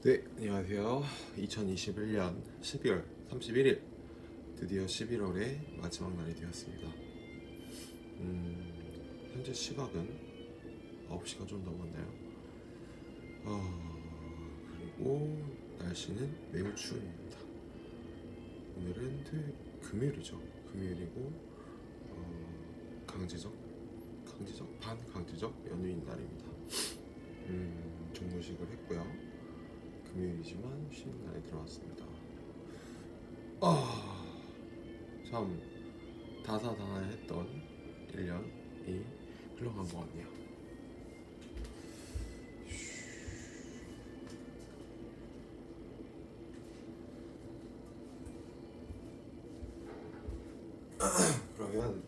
네, 안녕하세요. 2021년 12월 31일, 드디어 11월의 마지막 날이 되었습니다. 현재 시각은 9시가 좀 넘었나요? 그리고 날씨는 매우 추운입니다. 오늘은 금요일이죠. 금요일이고 반강제적 연휴인 날입니다. 종무식을 했고요. 금요일이지만 쉬는 날이 들어왔습니다. 참 다사다난했던 1년이 흘러간 것 같네요. 그러면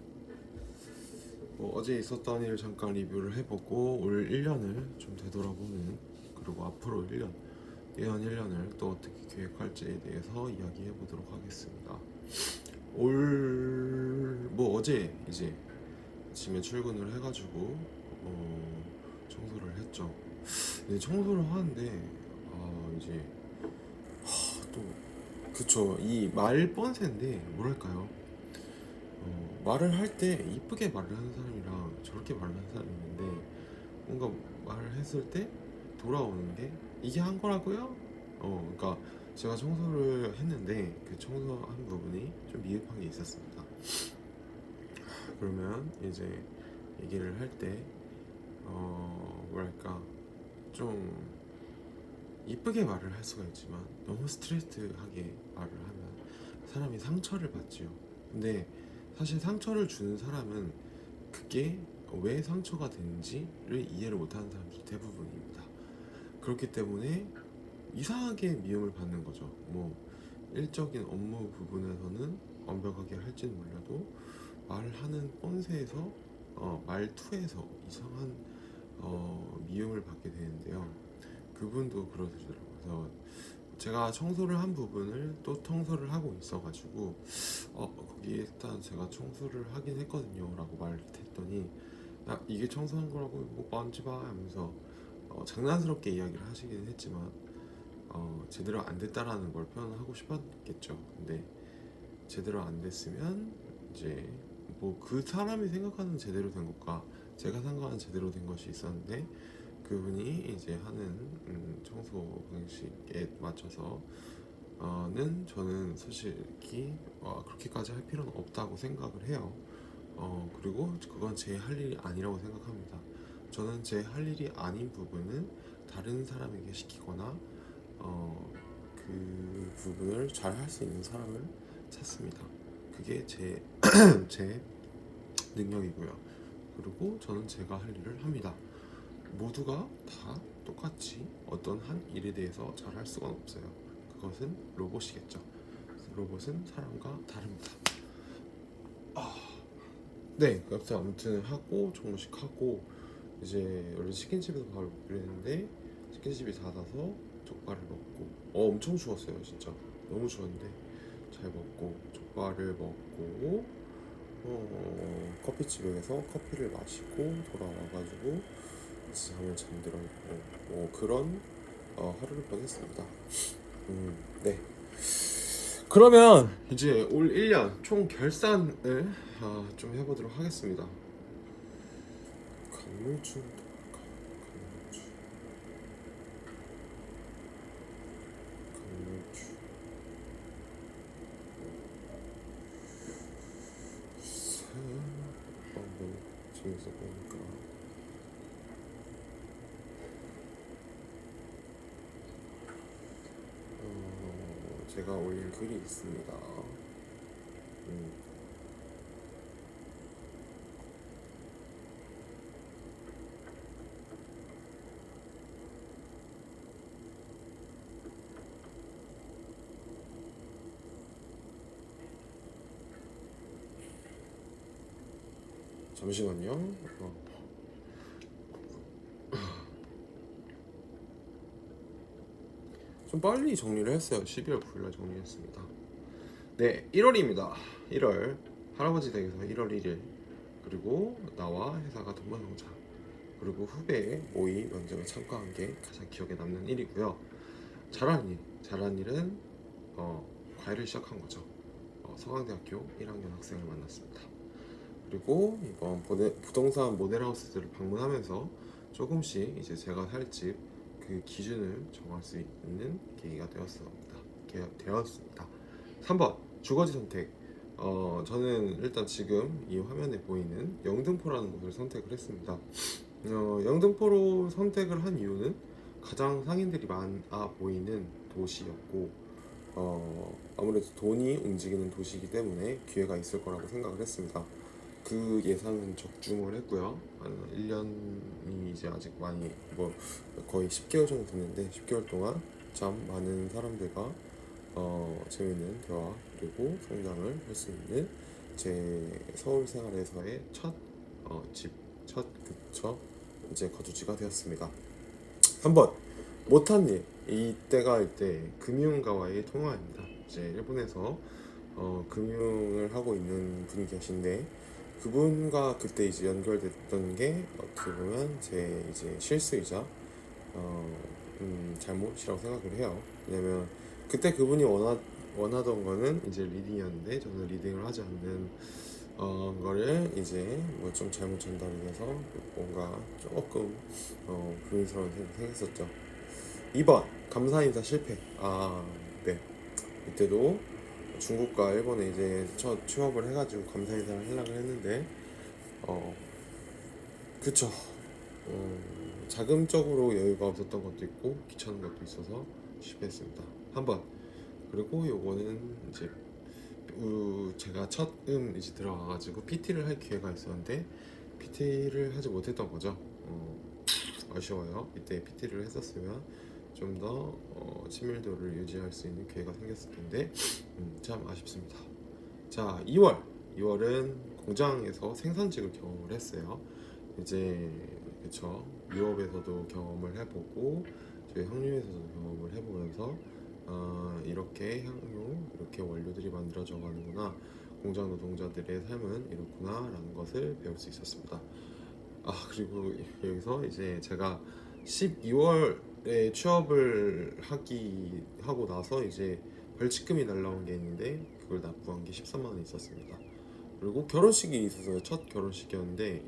어제 있었던 일 잠깐 리뷰를 해보고 올 1년을 좀 되돌아보는, 그리고 앞으로 1년, 내년 1년을 또 어떻게 계획할지에 대해서 이야기해 보도록 하겠습니다. 어제 이제 아침에 출근을 해가지고 청소를 했죠. 근데 청소를 하는데 이제 또 그쵸, 이 말 뻔세인데 뭐랄까요, 말을 할 때 이쁘게 말을 하는 사람이랑 저렇게 말을 하는 사람이 있는데, 뭔가 말을 했을 때 돌아오는 게 이게 한 거라고요? 그러니까 제가 청소를 했는데 그 청소한 부분이 좀 미흡한 게 있었습니다. 그러면 이제 얘기를 할 때 뭐랄까, 좀 이쁘게 말을 할 수가 있지만 너무 스트레이트하게 말을 하면 사람이 상처를 받지요. 근데 사실 상처를 주는 사람은 그게 왜 상처가 되는지를 이해를 못하는 사람들이 대부분입니다. 그렇기 때문에 이상하게 미움을 받는 거죠. 일적인 업무 부분에서는 완벽하게 할지는 몰라도 말하는 뻔세에서 말투에서 이상한 미움을 받게 되는데요. 그분도 그러시더라고요. 그래서 제가 청소를 한 부분을 또 청소를 하고 있어가지고 거기 일단 제가 청소를 하긴 했거든요 라고 말을 했더니, 야 이게 청소한 거라고 뭐 만지마 하면서 장난스럽게 이야기를 하시긴 했지만 제대로 안 됐다라는 걸 표현하고 싶었겠죠. 근데 제대로 안 됐으면 이제 그 사람이 생각하는 제대로 된 것과 제가 생각하는 제대로 된 것이 있었는데, 그분이 이제 하는 청소 방식에 맞춰서 는 저는 솔직히 그렇게까지 할 필요는 없다고 생각을 해요. 그리고 그건 제 할 일이 아니라고 생각합니다. 저는 제 할 일이 아닌 부분은 다른 사람에게 시키거나 그 부분을 잘 할 수 있는 사람을 찾습니다. 그게 제 능력이고요. 그리고 저는 제가 할 일을 합니다. 모두가 다 똑같이 어떤 한 일에 대해서 잘 할 수가 없어요. 그것은 로봇이겠죠. 로봇은 사람과 다릅니다. 네, 그래서 아무튼 하고 종무식 하고 이제 원래 치킨집에서 밥을 먹기로 했는데 치킨집이 닫아서 족발을 먹고 엄청 추웠어요 진짜. 너무 추웠는데 잘 먹고 족발을 먹고 커피집에 가서 커피를 마시고 돌아와가지고 잠을 잠들어 있고 그런 하루를 보냈습니다. 네. 그러면 이제 올 1년 총 결산을 좀 해보도록 하겠습니다. 간물주 한번 지금서 보니까 제가 올린 글이 있습니다. 잠시만요. 좀 빨리 정리를 했어요. 12월 9일날 정리했습니다. 네, 1월입니다. 1월 할아버지 댁에서 1월 1일, 그리고 나와 회사가 동반동자, 그리고 후배의 모의 면접에 참가한 게 가장 기억에 남는 일이고요. 잘한 일은 과외를 시작한 거죠. 서강대학교 1학년 학생을 만났습니다. 그리고 이번 부동산 모델하우스들을 방문하면서 조금씩 이제 제가 살 집 그 기준을 정할 수 있는 계기가 되었습니다. 3번 주거지 선택. 저는 일단 지금 이 화면에 보이는 영등포라는 곳을 선택을 했습니다. 영등포로 선택을 한 이유는 가장 상인들이 많아 보이는 도시였고, 아무래도 돈이 움직이는 도시이기 때문에 기회가 있을 거라고 생각을 했습니다. 그 예상은 적중을 했고요. 한 1년이 이제 아직 많이 거의 10개월 정도 됐는데 10개월 동안 참 많은 사람들과 재밌는 대화 그리고 성장을 할 수 있는 제 서울 생활에서의 첫 그쵸 이제 거주지가 되었습니다. 한번 못한 일 이때가 금융가와의 통화입니다. 이제 일본에서 금융을 하고 있는 분이 계신데 그분과 그때 이제 연결됐던 게 어떻게 보면 제 이제 실수이자 잘못이라고 생각을 해요. 왜냐면 그때 그분이 원하던 거는 이제 리딩이었는데 저는 리딩을 하지 않는 거를 이제 뭐 좀 잘못 전달이 돼서 뭔가 조금 불미스러운 생각이 생겼었죠. 2번 감사 인사 실패. 네. 이때도 중국과 일본에 이제 첫 취업을 해가지고 감사 인사를 하려고 했는데 그쵸. 자금적으로 여유가 없었던 것도 있고 귀찮은 것도 있어서 실패했습니다. 한번. 그리고 요거는 이제 제가 첫 이제 들어가가지고 PT를 할 기회가 있었는데 PT를 하지 못했던 거죠. 아쉬워요. 이때 PT를 했었으면 좀 더 친밀도를 유지할 수 있는 기회가 생겼을 텐데 참 아쉽습니다. 자, 2월은 공장에서 생산직을 경험을 했어요. 이제 그쵸, 유업에서도 경험을 해보고 저희 항류에서도 경험을 해보면서 이렇게 향유, 이렇게 원료들이 만들어져 가는구나, 공장 노동자들의 삶은 이렇구나 라는 것을 배울 수 있었습니다. 그리고 여기서 이제 제가 12월에 취업을 하고 나서 이제 벌칙금이 날라온 게 있는데 그걸 납부한 게 13만 원 있었습니다. 그리고 결혼식이 있어서 첫 결혼식이었는데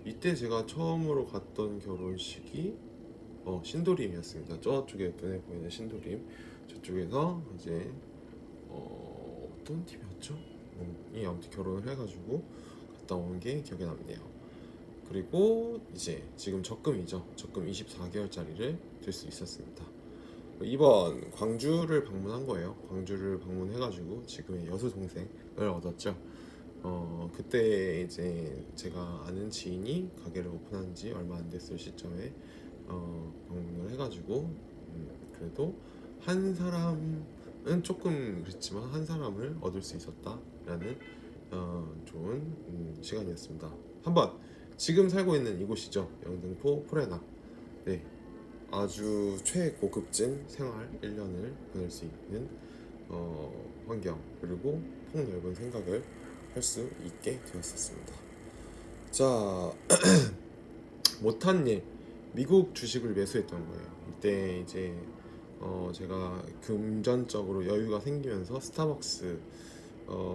이때 제가 처음으로 갔던 결혼식이 신도림이었습니다. 저쪽에 눈에 보이는 신도림, 저쪽에서 이제 어떤 팀이었죠? 아무튼 결혼을 해가지고 갔다 온 게 기억에 남네요. 그리고 이제 지금 적금이죠. 적금 24개월짜리를 들 수 있었습니다. 이번 광주를 방문한 거예요. 광주를 방문해가지고 지금의 여수 동생을 얻었죠. 그때 이제 제가 아는 지인이 가게를 오픈한 지 얼마 안 됐을 시점에 방문을 해가지고 그래도 한 사람은 조금 그랬지만 한 사람을 얻을 수 있었다라는 좋은 시간이었습니다. 한번 지금 살고 있는 이곳이죠. 영등포 포레나. 네, 아주 최고급진 생활 1년을 보낼 수 있는 환경 그리고 폭넓은 생각을 할 수 있게 되었었습니다. 자, 못한 일, 미국 주식을 매수했던 거예요. 이때 이제 제가 금전적으로 여유가 생기면서 스타벅스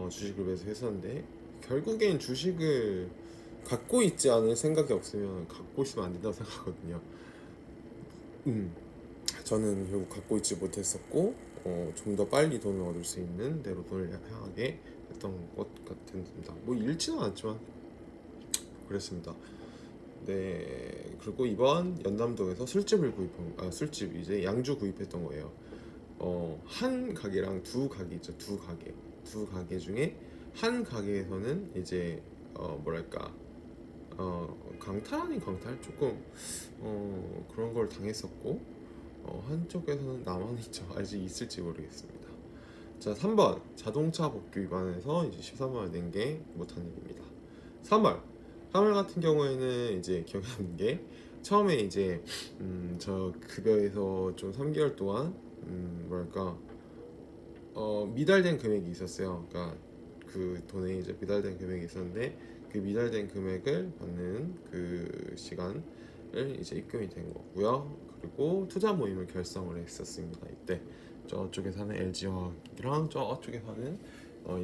주식을 매수했었는데 결국엔 주식을 갖고 있지 않을 생각이 없으면 갖고 있으면 안 된다고 생각하거든요. 저는 결국 갖고 있지 못했었고 좀 더 빨리 돈을 얻을 수 있는 대로 돈을 향하게 했던 것 같습니다. 뭐 잃지는 않았지만 그랬습니다. 네, 그리고 이번 연남동에서 술집 이제 양주 구입했던 거예요. 한 가게랑 두 가게 있죠. 두 가게 중에 한 가게에서는 이제 뭐랄까 강탈 아닌 강탈 조금 그런 걸 당했었고 한쪽에서는 나만 있죠. 아직 있을지 모르겠습니다. 자, 3번 자동차 법규 위반해서 이제 13만 원 낸 게 못한 일입니다. 3월 같은 경우에는 이제 기억에 남는 게 처음에 이제 저 급여에서 좀 3개월 동안 뭐랄까 미달된 금액이 있었어요. 그러니까 그 돈에 이제 미달된 금액이 있었는데 그 미달된 금액을 받는 그 시간을 이제 입금이 된 거고요. 그리고 투자 모임을 결성을 했었습니다. 이때 저쪽에 사는 LG화학이랑 저쪽에 사는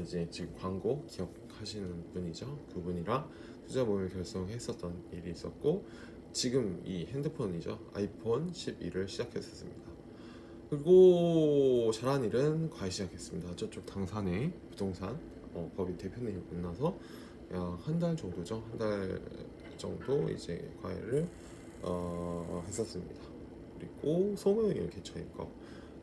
이제 지금 광고 기억하시는 분이죠. 그분이랑 투자 모임을 결성했었던 일이 있었고, 지금 이 핸드폰이죠. 아이폰 12를 시작했었습니다. 그리고 잘한 일은 과외 시작했습니다. 저쪽 당산의 부동산 법인 대표님을 만나서 약 한 달 정도죠. 한 달 정도 이제 과외를 했었습니다. 그리고 소모임을 개최했고,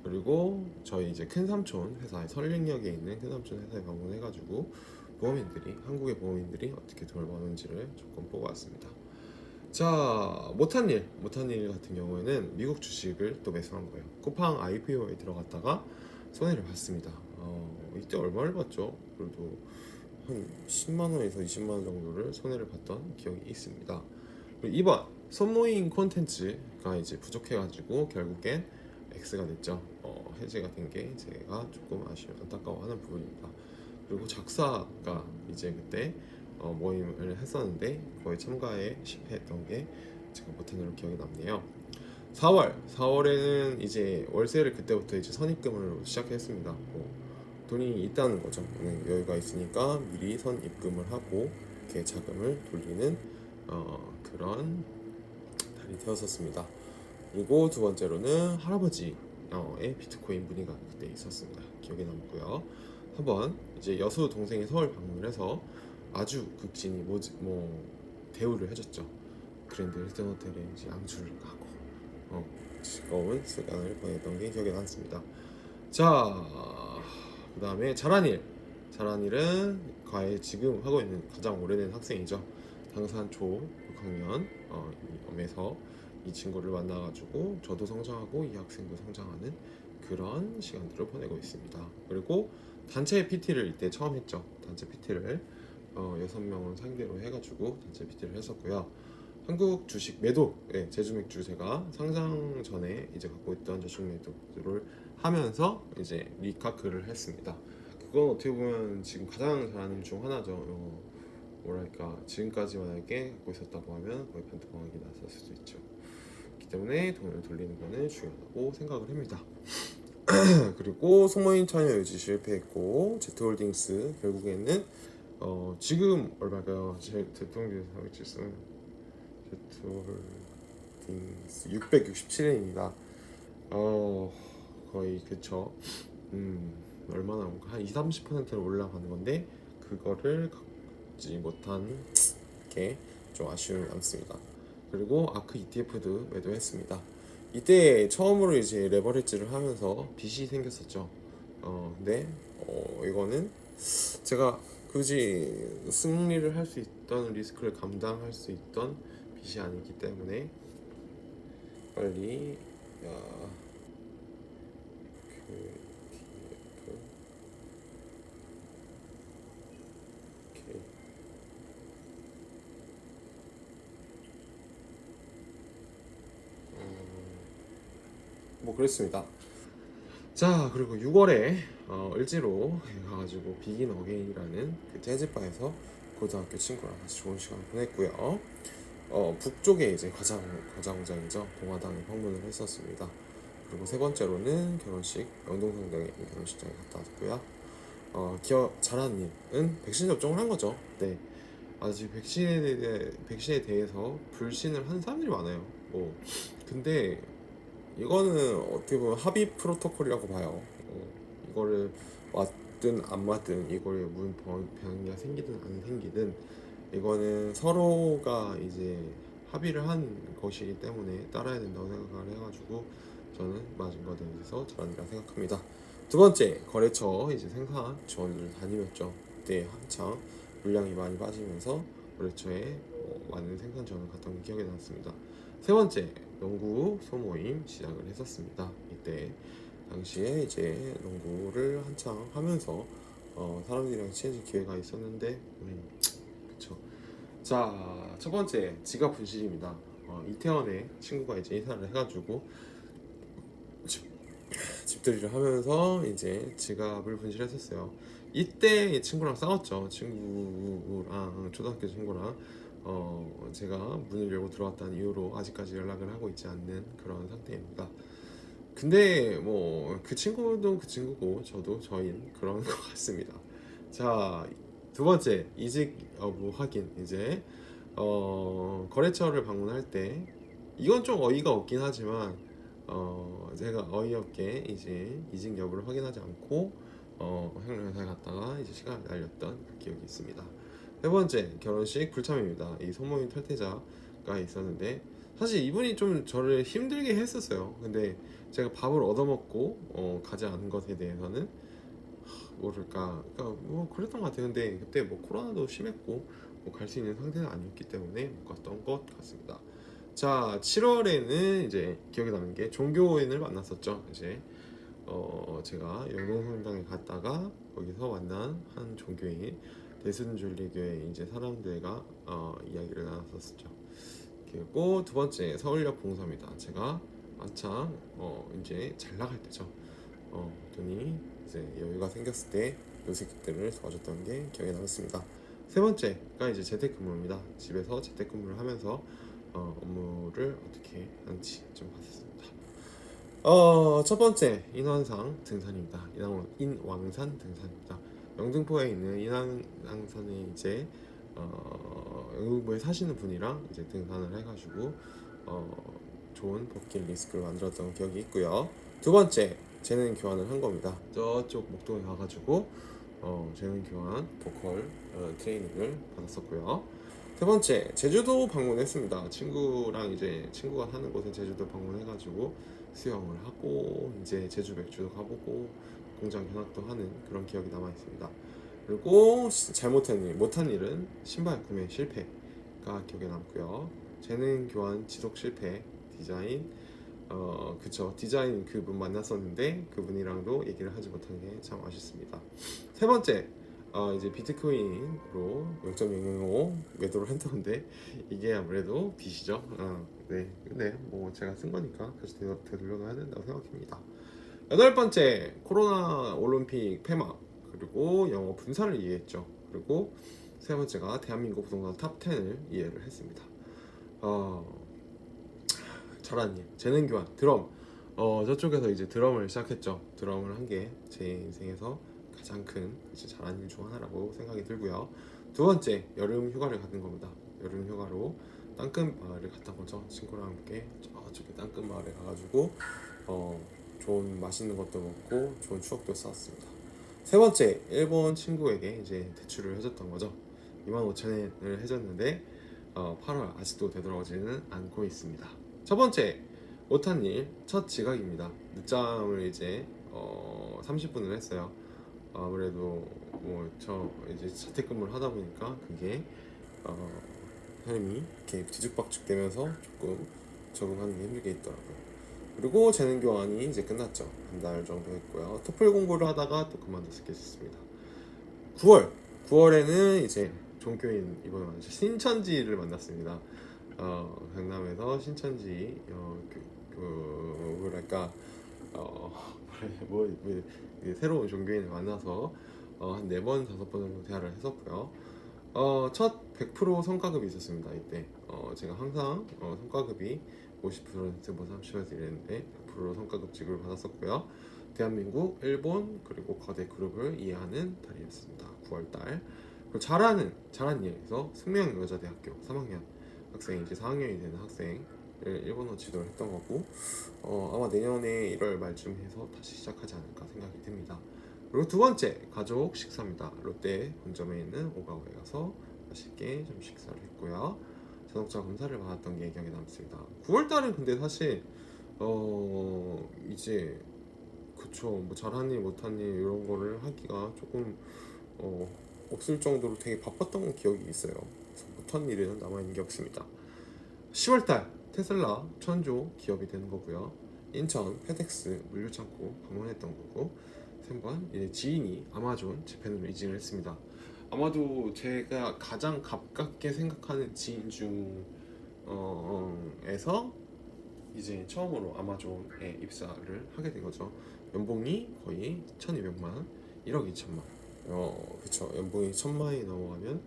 그리고 저희 이제 큰 삼촌 회사에 설릉역에 있는 큰 삼촌 회사에 방문해가지고 보험인들이, 한국의 보험인들이 어떻게 돈을 버는지를 조금 보고 왔습니다. 자, 못한 일 같은 경우에는 미국 주식을 또 매수한 거예요. 쿠팡 IPO에 들어갔다가 손해를 봤습니다. 이때 얼마를 봤죠? 그래도 한 10만 원에서 20만 원 정도를 손해를 봤던 기억이 있습니다. 그리고 이번 손모임 콘텐츠가 이제 부족해가지고 결국엔 X가 됐죠. 해제가 된 게 제가 조금 안타까워하는 부분입니다. 그리고 작사가 이제 그때 모임을 했었는데 거의 참가에 실패했던 게 제가 못한 일로 기억이 남네요. 4월에는 이제 월세를 그때부터 이제 선입금을 시작했습니다. 돈이 있다는 거죠. 여유가 있으니까 미리 선입금을 하고 이렇게 자금을 돌리는 그런 달이 되었었습니다. 그리고 두 번째로는 할아버지의 비트코인 문의가 그때 있었습니다. 기억에 남고요. 한번 이제 여수 동생이 서울 방문을 해서 아주 극진히 대우를 해줬죠. 그랜드 힐튼 호텔에 이제 양주를 가고 즐거운 시간을 보냈던 게 기억에 남습니다. 자, 그 다음에 잘한 일은 과외 지금 하고 있는 가장 오래된 학생이죠. 당산 초 6학년에서 이 친구를 만나가지고 저도 성장하고 이 학생도 성장하는 그런 시간들을 보내고 있습니다. 그리고 단체 PT를 이때 처음 했죠. 단체 PT를 6명을 상대로 해가지고 단체 PT를 했었고요. 한국 주식 매도, 제주 맥주 제가 상장 전에 이제 갖고 있던 저축 매도를 하면서 이제 리카크를 했습니다. 그건 어떻게 보면 지금 가장 잘하는 일 중 하나죠. 뭐랄까, 지금까지 만약에 갖고 있었다고 하면 거의 반토막이 났을 수도 있죠. 그렇기 때문에 돈을 돌리는 거는 중요하다고 생각을 합니다. 그리고 소모임 참여 유지 실패했고, 제트홀딩스 결국에는 지금 얼마가요? 제트홀딩스 지수는 제트홀딩스 667엔입니다. 거의 그쵸. 얼마나 한 20-30%는 올라가는 건데 그거를 갖지 못한 게 좀 아쉬움이 남습니다. 그리고 아크 ETF도 매도했습니다. 이때 처음으로 이제 레버리지를 하면서 빚이 생겼었죠. 근데 이거는 제가 굳이 승리를 할 수 있던, 리스크를 감당할 수 있던 빚이 아니기 때문에 빨리 그랬습니다. 자, 그리고 6월에 을지로 가가지고 비긴 어게인이라는 그 재즈바에서 고등학교 친구랑 같이 좋은 시간을 보냈고요. 북쪽에 이제 과자공장이죠. 동화당에 방문을 했었습니다. 그리고 세 번째로는 결혼식, 영동성당에 있는 결혼식장에 갔다 왔고요. 잘한 일은 백신 접종을 한 거죠. 네. 아직 백신에 대해서 불신을 하는 사람들이 많아요. 근데 이거는 어떻게 보면 합의 프로토콜이라고 봐요. 이거를 맞든 안 맞든, 이거에 무슨 변이가 생기든 안 생기든, 이거는 서로가 이제 합의를 한 것이기 때문에 따라야 된다고 생각을 해가지고 저는 맞은 거에 대해서 잘한다고 생각합니다. 두 번째, 거래처 이제 생산 지원을 다니었죠. 그때 한창 물량이 많이 빠지면서 거래처에 많은 생산 지원을 갔던 게 기억에 남습니다. 세 번째, 농구 소모임 시작을 했었습니다. 이때 당시에 이제 농구를 한창 하면서 사람들이랑 친해질 기회가 있었는데, 그쵸. 자, 첫 번째, 지갑 분실입니다. 이태원에 친구가 이제 이사를 해가지고 집들이를 하면서 이제 지갑을 분실했었어요. 이때 이 친구랑 싸웠죠. 친구랑, 초등학교 친구랑 제가 문을 열고 들어왔다는 이유로 아직까지 연락을 하고 있지 않는 그런 상태입니다. 근데 뭐 그 친구도 그 친구고 저도 저인 그런 것 같습니다. 자, 두 번째 이직 여부 확인. 이제 거래처를 방문할 때 이건 좀 어이가 없긴 하지만 제가 어이없게 이제 이직 여부를 확인하지 않고 행정회사에 갔다가 이제 시간을 날렸던 그 기억이 있습니다. 세 번째 결혼식 불참입니다. 이 소모임 탈퇴자가 있었는데 사실 이분이 좀 저를 힘들게 했었어요. 근데 제가 밥을 얻어먹고 가지 않은 것에 대해서는 모를까, 그러니까 뭐 그랬던 것 같아요. 근데 그때 뭐 코로나도 심했고 뭐 갈 수 있는 상태는 아니었기 때문에 못 갔던 것 같습니다. 자, 7월에는 이제 기억에 남는 게 종교인을 만났었죠. 이제 제가 영동성당에 갔다가 거기서 만난 한 종교인 대순줄리교회 이제 사람들과 이야기를 나눴었죠. 그리고 두 번째 서울역 봉사입니다. 제가 한창 이제 잘 나갈 때죠. 돈이 이제 여유가 생겼을 때 요새들을 도와줬던 게 기억에 남았습니다. 세 번째가 이제 재택근무입니다. 집에서 재택근무를 하면서 업무를 어떻게 하는지 좀 봤습니다. 첫 번째 인왕산 등산입니다. 인왕산 등산입니다. 영등포에 있는 인왕산에 이제 영등포에 사시는 분이랑 이제 등산을 해가지고 좋은 버킷리스트를 만들었던 기억이 있고요. 두 번째 재능 교환을 한 겁니다. 저쪽 목동에 가가지고 재능 교환 보컬 트레이닝을 받았었고요. 세 번째 제주도 방문했습니다. 친구랑 이제 친구가 사는 곳에 제주도 방문해가지고 수영을 하고 이제 제주 맥주도 가보고 공장 견학도 하는 그런 기억이 남아 있습니다. 그리고 못한 일은 신발 구매 실패가 기억에 남고요. 재능 교환 지속 실패 디자인 그쵸, 디자인 그분 만났었는데 그분이랑도 얘기를 하지 못한 게 참 아쉽습니다. 세 번째 이제 비트코인으로 0.005 매도를 했던데 이게 아무래도 빚이죠. 네, 근데 뭐 제가 쓴 거니까 다시 되돌려놔야 된다고 생각합니다. 여덟 번째 코로나 올림픽 폐막 그리고 영어 분산을 이해했죠. 그리고 세 번째가 대한민국 부동산 탑 10을 이해를 했습니다. 잘하는 일, 재능 교환, 드럼. 저쪽에서 이제 드럼을 시작했죠. 드럼을 한 게 제 인생에서 가장 큰 이제 잘하는 일 중 하나라고 생각이 들고요. 두 번째 여름 휴가를 가는 겁니다. 여름 휴가로 땅끝 마을을 갔다 거죠. 친구랑 함께 저쪽에 땅끝 마을에 가가지고 좋은 맛있는 것도 먹고 좋은 추억도 쌓았습니다. 세 번째 일본 친구에게 이제 대출을 해줬던 거죠. 25,000엔을 해줬는데 8월 아직도 되돌아오지는 않고 있습니다. 첫 번째 못한 일 첫 지각입니다. 늦잠을 이제 30분을 했어요. 아무래도 뭐 저 이제 재택근무를 하다 보니까 그게 삶이 이렇게 뒤죽박죽 되면서 조금 적응하는 게 힘들게 있더라고요. 그리고 재능 교환이 이제 끝났죠. 한 달 정도 했고요. 토플 공부를 하다가 또 그만뒀게 됐습니다. 9월에는 이제 종교인 이번에 신천지를 만났습니다. 강남에서 신천지 뭐랄까 새로운 종교인을 만나서 한 4번 5번 정도 대화를 했었고요. 첫 100% 성과급이 있었습니다. 이때 제가 항상 성과급이 50%뭐 30% 이랬는데 100% 성과급 지급을 받았었고요. 대한민국, 일본 그리고 거대 그룹을 이해하는 달이었습니다. 9월달. 그리고 잘한 일에서 숙명여자대학교 3학년 학생 이제 4학년이 되는 학생을 일본어 지도를 했던 거고 아마 내년에 1월 말쯤 해서 다시 시작하지 않을까 생각이 듭니다. 그리고 두 번째 가족 식사입니다. 롯데 본점에 있는 오가오에 가서 맛있게 좀 식사를 했고요. 자동차 검사를 받았던 게 기억에 남습니다. 9월달은 근데 사실 이제 그쵸, 뭐 잘한 일 못한 일 이런 거를 하기가 조금 없을 정도로 되게 바빴던 기억이 있어요. 그래서 못한 일에는 남아있는 게 없습니다. 10월달 테슬라 천조 기업이 되는 거고요. 인천 페덱스 물류창고 방문했던 거고, 3번 이제 지인이 아마존 재팬으로 이직을 했습니다. 아마도 제가 가장 가깝게 생각하는 지인 중에서 이제 처음으로 아마존에 입사를 하게 된 거죠. 연봉이 거의 1200만, 1억 2천만. 그쵸. 연봉이 1000만이 넘어가면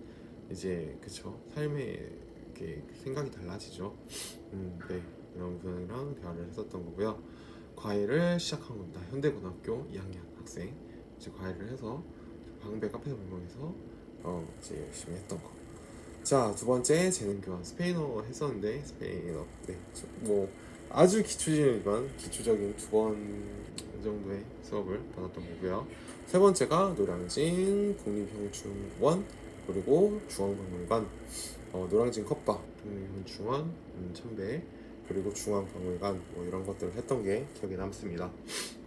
이제 그쵸. 삶의 이렇게 생각이 달라지죠. 네, 이런 분이랑 대화를 했었던 거고요. 과외를 시작한 겁니다. 현대고등학교 2학년 학생 이제 과외를 해서 방배 카페 방송에서 이제 열심히 했던 거. 자, 두 번째 재능 교환 스페인어 했었는데 스페인어 뭐 아주 기초지만 기초적인 두 번 정도의 수업을 받았던 거고요. 세 번째가 노량진 국립형충원 그리고 중앙박물관, 노량진 컵바, 국립형충원, 천배 그리고 중앙박물관 뭐 이런 것들을 했던 게 기억에 남습니다.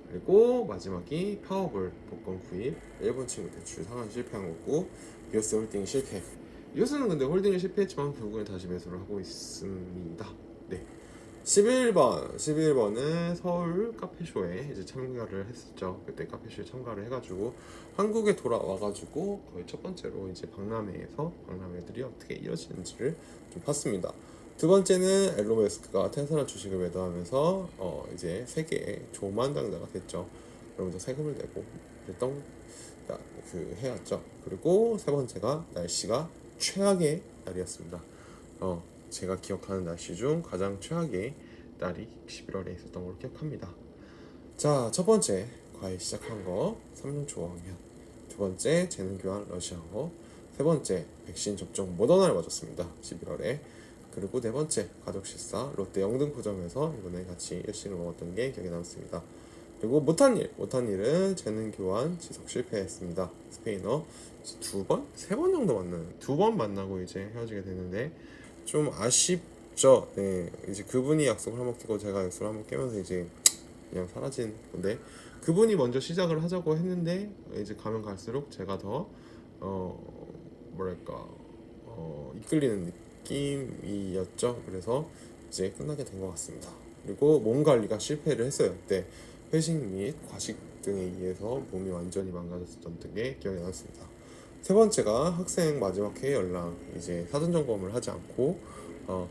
그리고 마지막이 파워볼 복권 구입, 일본 친구 대출 상환 실패한 거고, 이오스 홀딩 실패. 이오스는 근데 홀딩을 실패했지만 결국엔 다시 매수를 하고 있습니다. 네. 11번은 서울 카페쇼에 이제 참가를 했었죠. 그때 카페쇼에 참가를 해가지고 한국에 돌아와가지고 거의 첫 번째로 이제 박람회에서 박람회들이 어떻게 이루어지는지를 좀 봤습니다. 두 번째는 엘론 머스크가 테슬라 주식을 매도하면서 이제 세계의 조만당자가 됐죠. 그러면서 세금을 내고 그랬던 그 해였죠. 그리고 세 번째가 날씨가 최악의 날이었습니다. 제가 기억하는 날씨 중 가장 최악의 날이 11월에 있었던 걸로 기억합니다. 자, 첫 번째 과외 시작한 거 3년 초학년, 두 번째 재능 교환 러시아어, 세 번째 백신 접종 모더나를 맞았습니다. 11월에. 그리고 네 번째 가족 식사 롯데 영등포점에서 이번에 같이 일식을 먹었던 게 기억에 남습니다. 그리고 못한 일은 재능 교환 지속 실패했습니다. 스페인어 세 번 정도 만나는, 두 번 만나고 이제 헤어지게 되는데 좀 아쉽죠. 네, 이제 그분이 약속을 한번 깨고 제가 약속을 한번 깨면서 이제 그냥 사라진 건데, 그분이 먼저 시작을 하자고 했는데 이제 가면 갈수록 제가 더 뭐랄까 이끌리는 느낌이었죠. 그래서 이제 끝나게 된 것 같습니다. 그리고 몸 관리가 실패를 했어요. 그때 회식 및 과식 등에 의해서 몸이 완전히 망가졌었던 게 기억이 났습니다. 세 번째가 학생 마지막 회의 연락, 이제 사전 점검을 하지 않고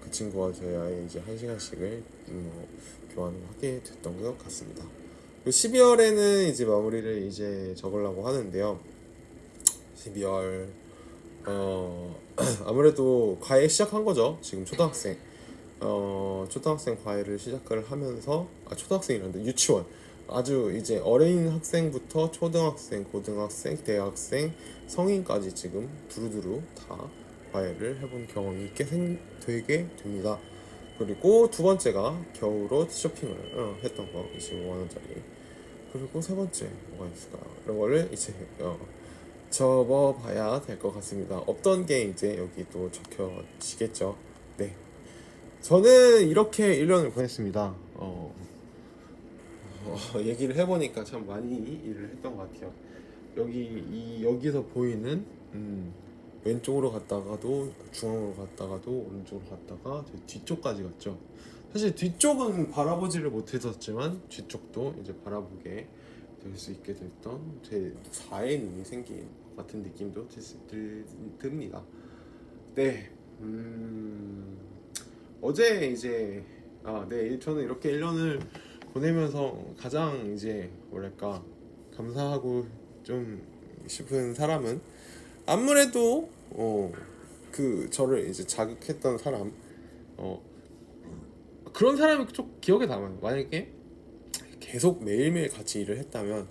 그 친구와 저와의 이제 1시간씩을 교환을 하게 됐던 것 같습니다. 12월에는 이제 마무리를 이제 적으려고 하는데요. 12월 아무래도 과외 시작한 거죠. 지금 초등학생 과외를 시작을 하면서 초등학생이란데 유치원, 아주 이제 어린 학생부터 초등학생, 고등학생, 대학생, 성인까지 지금 두루두루 다 과외를 해본 경험이 되게 됩니다. 그리고 두 번째가 겨울옷 쇼핑을 했던 거 25만원짜리. 그리고 세 번째 뭐가 있을까요? 이런 거를 이제 접어봐야 될 것 같습니다. 없던 게 이제 여기 또 적혀지겠죠. 네, 저는 이렇게 1년을 보냈습니다. 얘기를 해보니까 참 많이 일을 했던 것 같아요. 여기서 보이는 왼쪽으로 갔다가도 중앙으로 갔다가도 오른쪽으로 갔다가 뒤쪽까지 갔죠. 사실 뒤쪽은 바라보지를 못했었지만 뒤쪽도 이제 바라보게 될 수 있게 됐던 제 4의 눈이 생긴 같은 느낌도 듭니다. 네, 어제 이제 네, 저는 이렇게 1년을 보내면서 가장 이제 뭐랄까 감사하고 좀 싶은 사람은 아무래도 그 저를 이제 자극했던 사람, 그런 사람이 좀 기억에 남아요. 만약에 계속 매일매일 같이 일을 했다면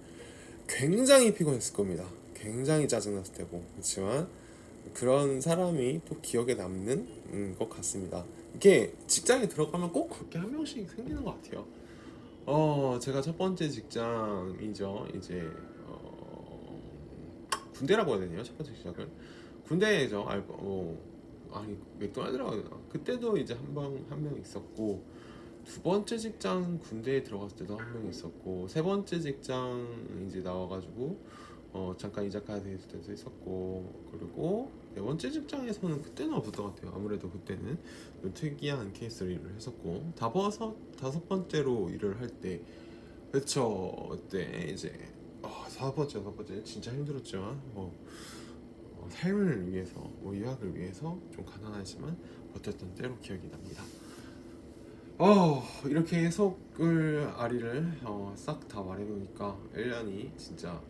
굉장히 피곤했을 겁니다. 굉장히 짜증났을 테고. 그렇지만 그런 사람이 또 기억에 남는 것 같습니다. 이게 직장에 들어가면 꼭 그렇게 한 명씩 생기는 것 같아요. 제가 첫 번째 직장이죠. 이제 군대라고 해야 되나요? 첫 번째 시작을 군대죠. 맥도날드라고 해야 되나? 그때도 이제 한 명 있었고, 두 번째 직장 군대에 들어갔을 때도 한 명 있었고, 세 번째 직장 이제 나와가지고 잠깐 이자카야 될 때도 있었고, 그리고 네 번째 직장에서는 그때는 없었던 것 같아요. 아무래도 그때는 좀 특이한 케이스로 일을 했었고, 다섯 번째로 일을 할 때, 그쵸, 그때 이제 다섯 번째 진짜 힘들었지만 삶을 위해서, 유학을 위해서 좀 가난하지만 버텼던 때로 기억이 납니다. 이렇게 속을 아리를 싹 다 말해놓으니까 1년이 진짜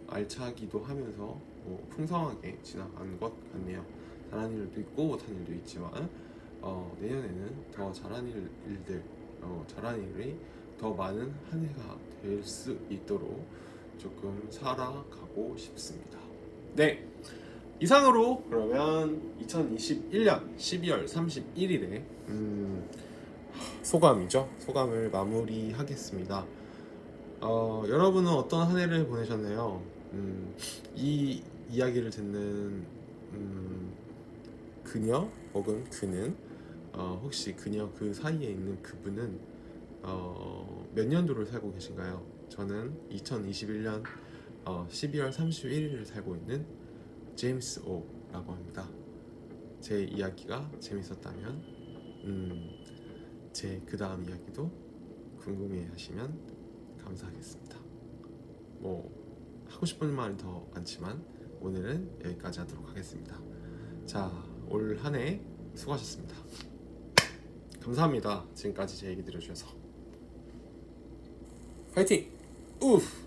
알차기도 하면서 풍성하게 지나간 것 같네요. 잘한 일도 있고 못한 일도 있지만 내년에는 더 잘하는 일들, 잘하는 일이 더 많은 한 해가 될 수 있도록 조금 살아가고 싶습니다. 네, 이상으로 그러면 2021년 12월 31일에 소감을 마무리하겠습니다. 여러분은 어떤 한 해를 보내셨나요? 이 이야기를 듣는 그녀 혹은 그는 혹시 그녀 그 사이에 있는 그분은 몇 년도를 살고 계신가요? 저는 2021년 12월 31일을 살고 있는 제임스 오라고 합니다. 제 이야기가 재밌었다면 제 그 다음 이야기도 궁금해 하시면 감사하겠습니다. 뭐 하고 싶은 말이 더 많지만 오늘은 여기까지 하도록 하겠습니다. 자, 올 한 해 수고하셨습니다. 감사합니다. 지금까지 제 얘기 들어주셔서. 파이팅! 우프!